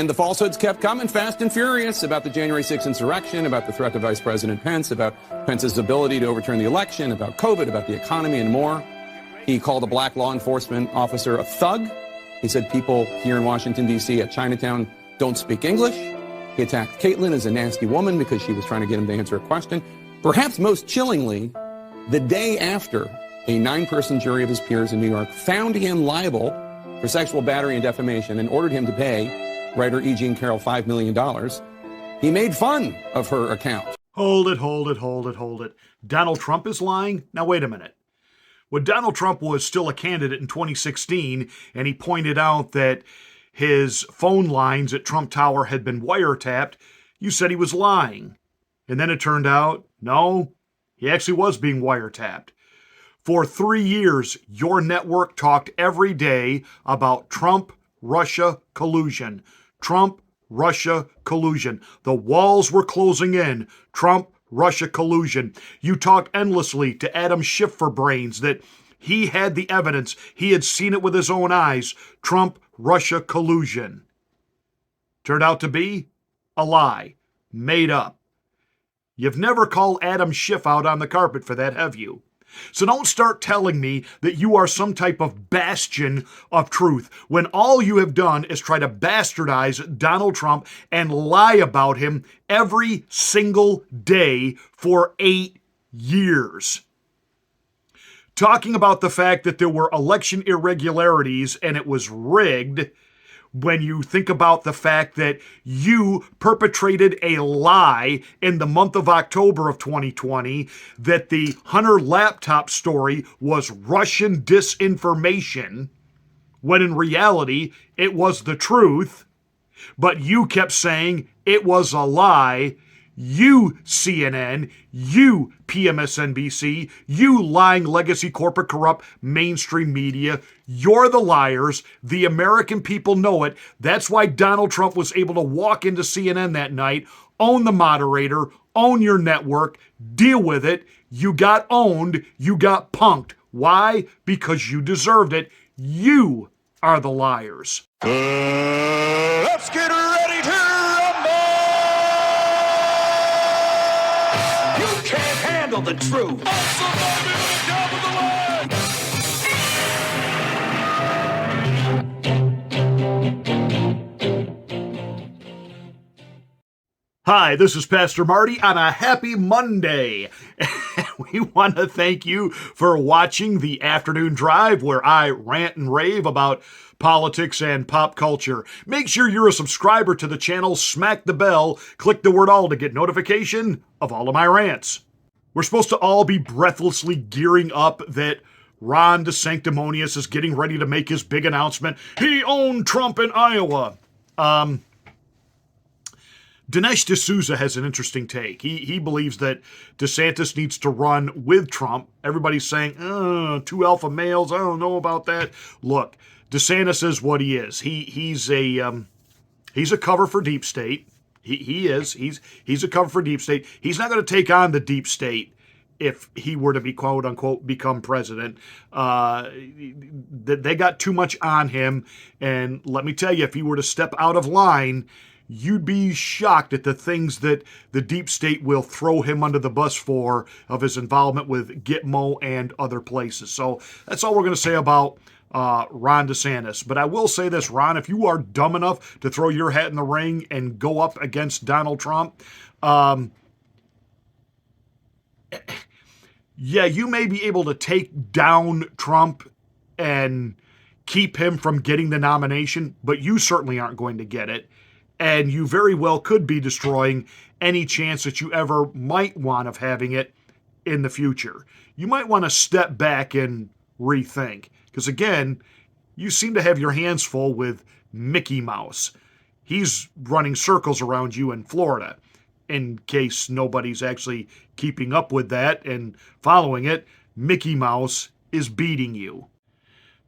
And the falsehoods kept coming fast and furious about the January 6th insurrection, about the threat to Vice President Pence, about Pence's ability to overturn the election, about COVID, about the economy, and more. He called a black law enforcement officer a thug. He said people here in Washington, D.C. at Chinatown don't speak English. He attacked Caitlyn as a nasty woman because she was trying to get him to answer a question. Perhaps most chillingly, the day after a 9-person jury of his peers in New York found him liable for sexual battery and defamation and ordered him to pay writer E. Jean Carroll $5 million, he made fun of her account. Hold it. Donald Trump is lying? Now, wait a minute. When Donald Trump was still a candidate in 2016, and he pointed out that his phone lines at Trump Tower had been wiretapped, you said he was lying. And then it turned out, no, he actually was being wiretapped. For 3 years, your network talked every day about Trump-Russia collusion. Trump-Russia collusion. The walls were closing in. Trump-Russia collusion. You talked endlessly to Adam Schiff for brains that he had the evidence. He had seen it with his own eyes. Trump-Russia collusion. Turned out to be a lie. Made up. You've never called Adam Schiff out on the carpet for that, have you? So don't start telling me that you are some type of bastion of truth when all you have done is try to bastardize Donald Trump and lie about him every single day for 8 years. Talking about the fact that there were election irregularities and it was rigged, when you think about the fact that you perpetrated a lie in the month of October of 2020 that the Hunter laptop story was Russian disinformation, when in reality it was the truth, but you kept saying it was a lie. You CNN, you PMSNBC, you lying legacy corporate corrupt mainstream media, you're the liars. The American people know it. That's why Donald Trump was able to walk into CNN that night, own the moderator, own your network, deal with it. You got owned, you got punked. Why? Because you deserved it. You are the liars. Let's get ready to rumble! You can't handle the truth. Hi, this is Pastor Marty on a happy Monday. We want to thank you for watching the afternoon drive where I rant and rave about politics and pop culture. Make sure you're a subscriber to the channel, smack the bell, click the word all to get notification of all of my rants. We're supposed to all be breathlessly gearing up that Ron DeSanctimonious is getting ready to make his big announcement. He owned Trump in Iowa. Dinesh D'Souza has an interesting take. He believes that DeSantis needs to run with Trump. Everybody's saying, two alpha males, I don't know about that. Look, DeSantis is what he is. He's a cover for deep state. He is. He's a cover for deep state. He's not going to take on the deep state if he were to be, quote unquote, become president. They got too much on him. And let me tell you, if he were to step out of line, you'd be shocked at the things that the deep state will throw him under the bus for of his involvement with Gitmo and other places. So that's all we're going to say about Ron DeSantis. But I will say this, Ron, if you are dumb enough to throw your hat in the ring and go up against Donald Trump, yeah, you may be able to take down Trump and keep him from getting the nomination, but you certainly aren't going to get it. And you very well could be destroying any chance that you ever might want of having it in the future. You might want to step back and rethink. Because again, you seem to have your hands full with Mickey Mouse. He's running circles around you in Florida. In case nobody's actually keeping up with that and following it, Mickey Mouse is beating you.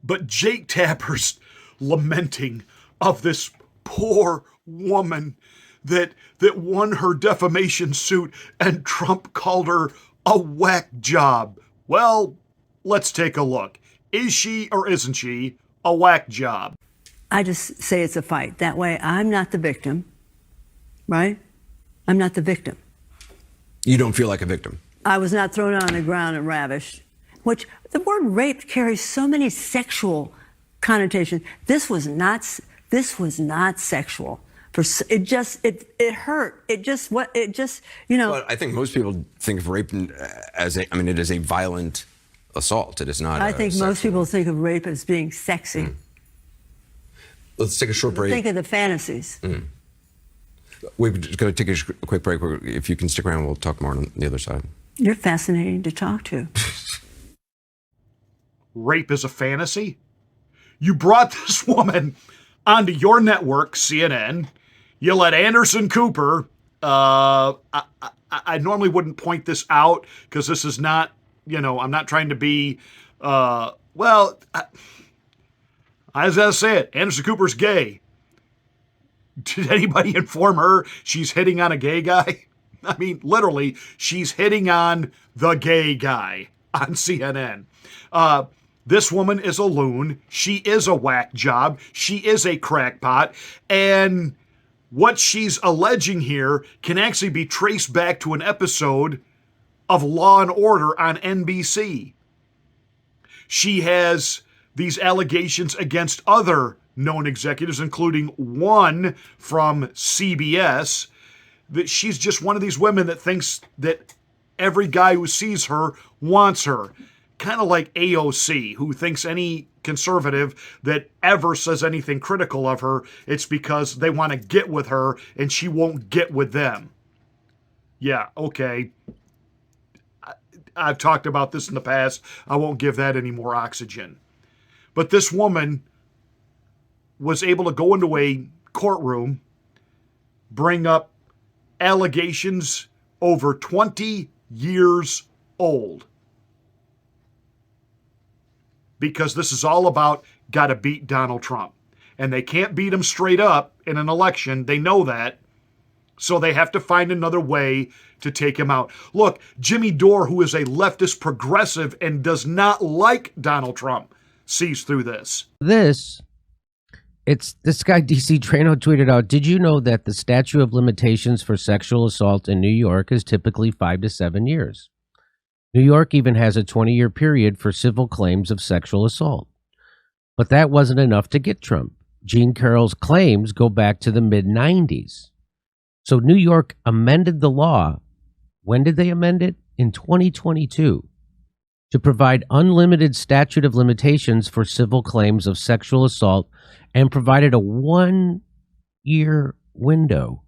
But Jake Tapper's lamenting of this poor woman that won her defamation suit and Trump called her a whack job. Well, let's take a look. Is she or isn't she a whack job? I just say it's a fight. That way I'm not the victim, right? I'm not the victim. You don't feel like a victim? I was not thrown on the ground and ravished, which the word rape carries so many sexual connotations. This was not sexual. It hurt. But I think most people think of rape as it is a violent assault. It is not. I think most people think of rape as being sexy. Let's take a short break. Think of the fantasies. We're just going to take a quick break. If you can stick around, we'll talk more on the other side. You're fascinating to talk to. Rape is a fantasy? You brought this woman onto your network, CNN. You let Anderson Cooper, I normally wouldn't point this out because this is not, I'm not trying to be, as I said, Anderson Cooper's gay. Did anybody inform her she's hitting on a gay guy? I mean, literally, she's hitting on the gay guy on CNN. This woman is a loon. She is a whack job. She is a crackpot. And what she's alleging here can actually be traced back to an episode of Law and Order on NBC. She has these allegations against other known executives, including one from CBS, that she's just one of these women that thinks that every guy who sees her wants her. Kind of like AOC, who thinks any conservative that ever says anything critical of her, it's because they want to get with her and she won't get with them. Yeah, okay. I've talked about this in the past. I won't give that any more oxygen. But this woman was able to go into a courtroom, bring up allegations over 20 years old. Because this is all about got to beat Donald Trump. And they can't beat him straight up in an election. They know that. So they have to find another way to take him out. Look, Jimmy Dore, who is a leftist progressive and does not like Donald Trump, sees through this. This guy, DC Trano, tweeted out, did you know that the statute of limitations for sexual assault in New York is typically 5 to 7 years? New York even has a 20-year period for civil claims of sexual assault. But that wasn't enough to get Trump. Jean Carroll's claims go back to the mid-90s. So New York amended the law. When did they amend it? In 2022. To provide unlimited statute of limitations for civil claims of sexual assault, and provided a 1-year window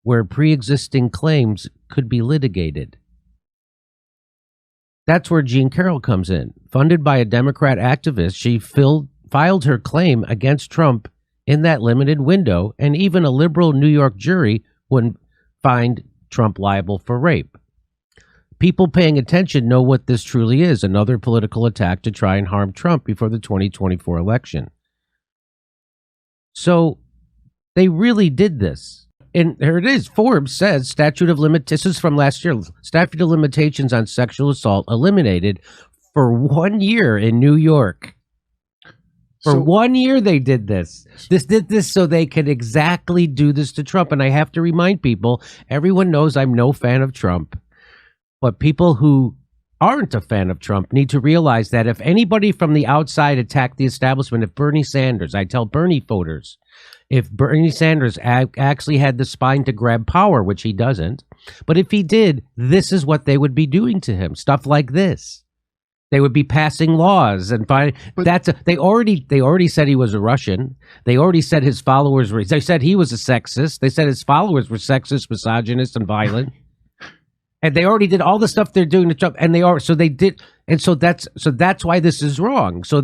where pre-existing claims could be litigated. That's where Jean Carroll comes in. Funded by a Democrat activist, she filed her claim against Trump in that limited window, and even a liberal New York jury wouldn't find Trump liable for rape. People paying attention know what this truly is, another political attack to try and harm Trump before the 2024 election. So they really did this. And here it is. Forbes says statute of limitations, this is from last year, statute of limitations on sexual assault eliminated for 1 year in New York. For 1 year they did this. This did this so they could exactly do this to Trump. And I have to remind people, everyone knows I'm no fan of Trump. But people who aren't a fan of Trump need to realize that if anybody from the outside attacked the establishment, if Bernie Sanders, I tell Bernie voters, if Bernie Sanders actually had the spine to grab power, which he doesn't, but if he did, this is what they would be doing to him. Stuff like this. They would be passing laws and they already said he was a Russian. They already said his followers were, they said he was a sexist. They said his followers were sexist, misogynist, and violent. And they already did all the stuff they're doing to Trump, and that's why this is wrong. So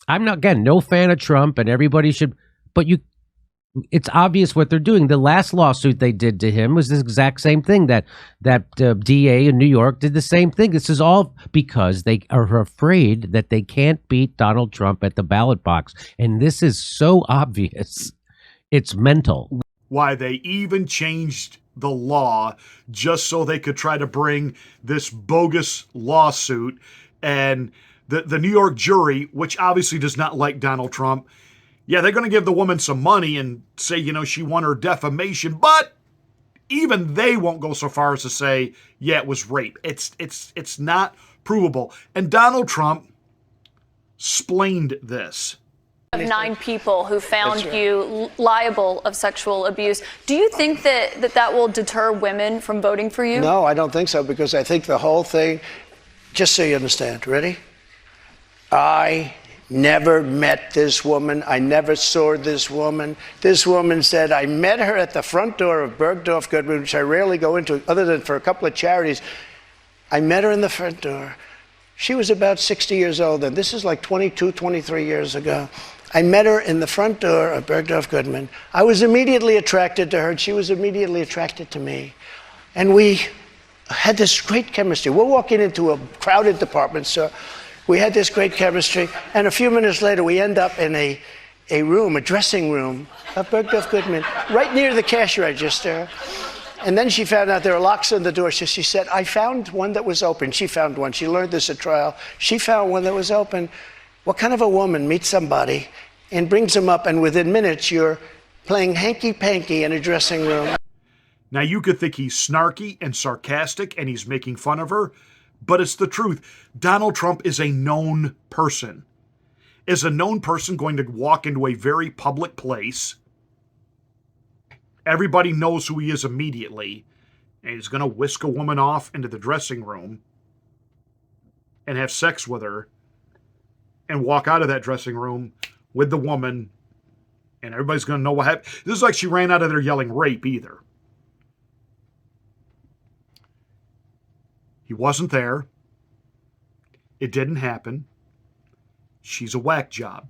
I'm not, again, no fan of Trump, and everybody should, but it's obvious what they're doing. The last lawsuit they did to him was the exact same thing. That DA in New York did the same thing. This is all because they are afraid that they can't beat Donald Trump at the ballot box, and this is so obvious. It's mental. Why they even changed the law just so they could try to bring this bogus lawsuit. And the New York jury, which obviously does not like Donald Trump, Yeah, they're going to give the woman some money and say, she won her defamation, but even they won't go so far as to say, yeah, it was rape. It's not provable. And Donald Trump explained this. Of 9 people who found you liable of sexual abuse. Do you think that will deter women from voting for you? No, I don't think so, because I think the whole thing, just so you understand, ready? I never met this woman. I never saw this woman. This woman said, I met her at the front door of Bergdorf Goodman, which I rarely go into other than for a couple of charities. I met her in the front door. She was about 60 years old, and this is like 22, 23 years ago. I met her in the front door of Bergdorf Goodman. I was immediately attracted to her, and she was immediately attracted to me. And we had this great chemistry. We're walking into a crowded department store. We had this great chemistry, and a few minutes later, we end up in a dressing room of Bergdorf Goodman, right near the cash register. And then she found out there were locks on the door. So she said, I found one that was open. She found one. She learned this at trial. She found one that was open. What kind of a woman meets somebody and brings them up, and within minutes, you're playing hanky-panky in a dressing room? Now, you could think he's snarky and sarcastic and he's making fun of her, but it's the truth. Donald Trump is a known person. Is a known person going to walk into a very public place? Everybody knows who he is immediately, and he's going to whisk a woman off into the dressing room and have sex with her and walk out of that dressing room with the woman, and everybody's going to know what happened. This is like she ran out of there yelling rape either. He wasn't there. It didn't happen. She's a whack job.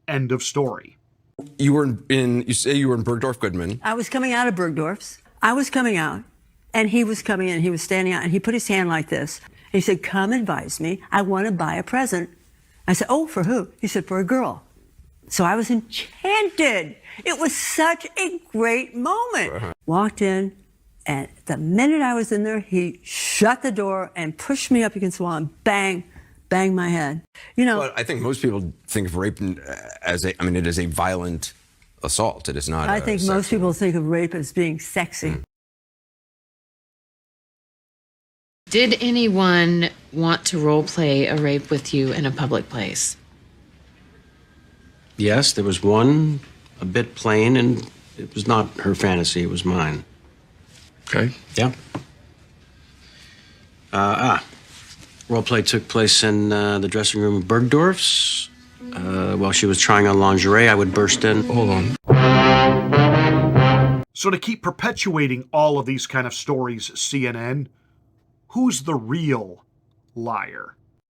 End of story. You say you were in Bergdorf Goodman. I was coming out of Bergdorf's. I was coming out, and he was coming in. He was standing out, and he put his hand like this. He said, come advise me. I want to buy a present. I said, oh, for who? He said, for a girl. So I was enchanted. It was such a great moment. Walked in, and the minute I was in there, he shut the door and pushed me up against the wall and bang my head. But I think most people think of rape as it is a violent assault. It is not. I think most people think of rape as being sexy. Did anyone want to role play a rape with you in a public place? Yes, there was one, a bit plain, and it was not her fantasy, it was mine. Okay. Yeah. Role play took place in the dressing room of Bergdorf's. While she was trying on lingerie, I would burst in. Hold on. So to keep perpetuating all of these kind of stories, CNN, who's the real liar?